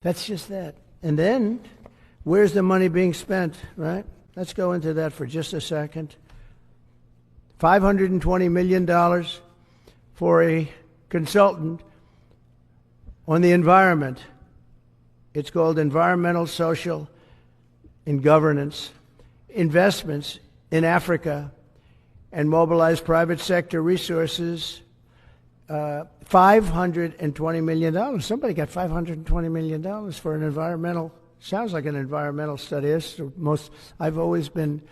That's just that. And then, where's the money being spent, right? Let's go into that for just a second. $520 million for a consultant on the environment. It's called Environmental, Social, and Governance. Investments in Africa and mobilize private sector resources. $520 million. Somebody got $520 million for an environmental, sounds like an environmental study. I've always been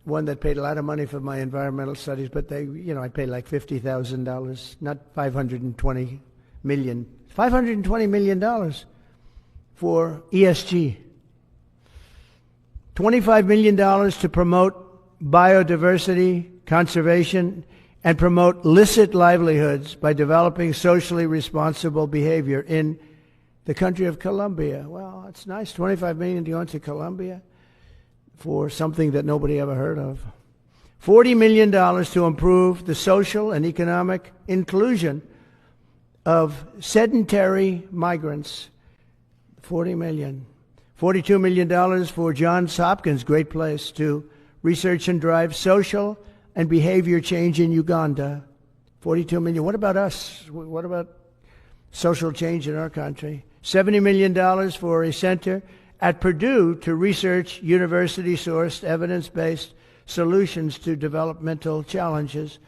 one that paid a lot of money for my environmental studies, but I paid like $50,000, not $520 million. $520 million for ESG. $25 million to promote biodiversity, conservation, and promote licit livelihoods by developing socially responsible behavior in the country of Colombia. Well, it's nice. $25 million to go into Colombia for something that nobody ever heard of. $40 million to improve the social and economic inclusion of sedentary migrants. $40 million. $42 million for Johns Hopkins, great place, to research and drive social and behavior change in Uganda. $42 million. What about us? What about social change in our country? $70 million for a center at Purdue to research university-sourced, evidence-based solutions to developmental challenges.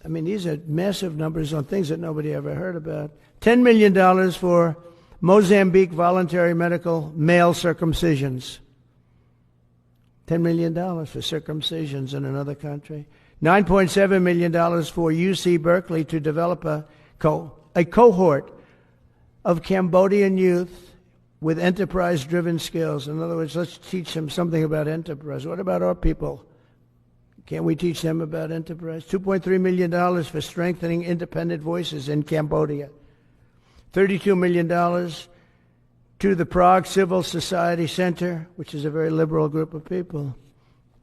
I mean, these are massive numbers on things that nobody ever heard about. $10 million for Mozambique voluntary medical male circumcisions. $10 million for circumcisions in another country. $9.7 million for UC Berkeley to develop a cohort of Cambodian youth with enterprise-driven skills. In other words, let's teach them something about enterprise. What about our people? Can't we teach them about enterprise? $2.3 million for strengthening independent voices in Cambodia. $32 million to the Prague Civil Society Center, which is a very liberal group of people.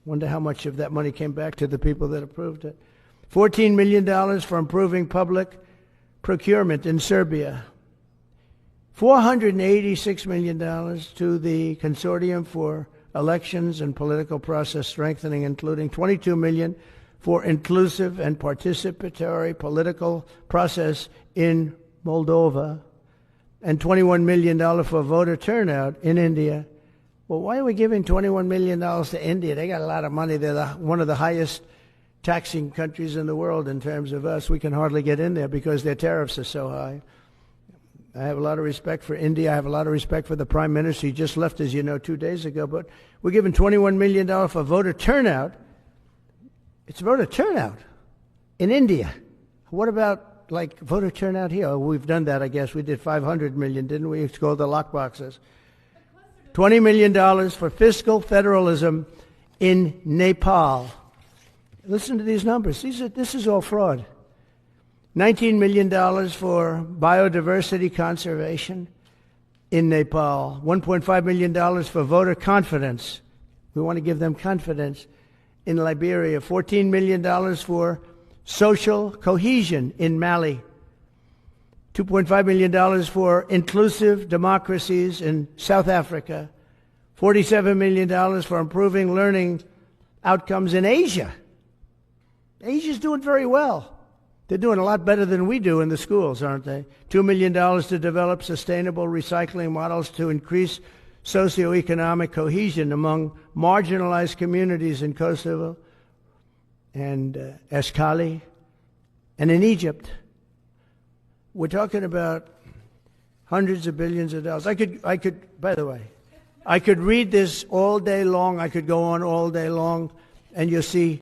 Wonder how much of that money came back to the people that approved it. $14 million for improving public procurement in Serbia. $486 million to the Consortium for Elections and Political Process Strengthening, including $22 million for inclusive and participatory political process in Moldova, and $21 million for voter turnout in India. Well, why are we giving $21 million to India? They got a lot of money. They're one of the highest taxing countries in the world in terms of us. We can hardly get in there because their tariffs are so high. I have a lot of respect for India. I have a lot of respect for the Prime Minister. He just left, as you know, 2 days ago. But we're giving $21 million for voter turnout. It's voter turnout in India. What about voter turnout here? Oh, we've done that, I guess. We did $500 million, didn't we? It's called the lockboxes. $20 million for fiscal federalism in Nepal. Listen to these numbers. This is all fraud. $19 million for biodiversity conservation in Nepal. $1.5 million for voter confidence. We want to give them confidence in Liberia. $14 million for social cohesion in Mali. $2.5 million for inclusive democracies in South Africa. $47 million for improving learning outcomes in Asia. Asia's doing very well. They're doing a lot better than we do in the schools, aren't they? $2 million to develop sustainable recycling models to increase socioeconomic cohesion among marginalized communities in Kosovo and Escali and in Egypt. We're talking about hundreds of billions of dollars. I could, by the way, I could read this all day long. I could go on all day long, and you'll see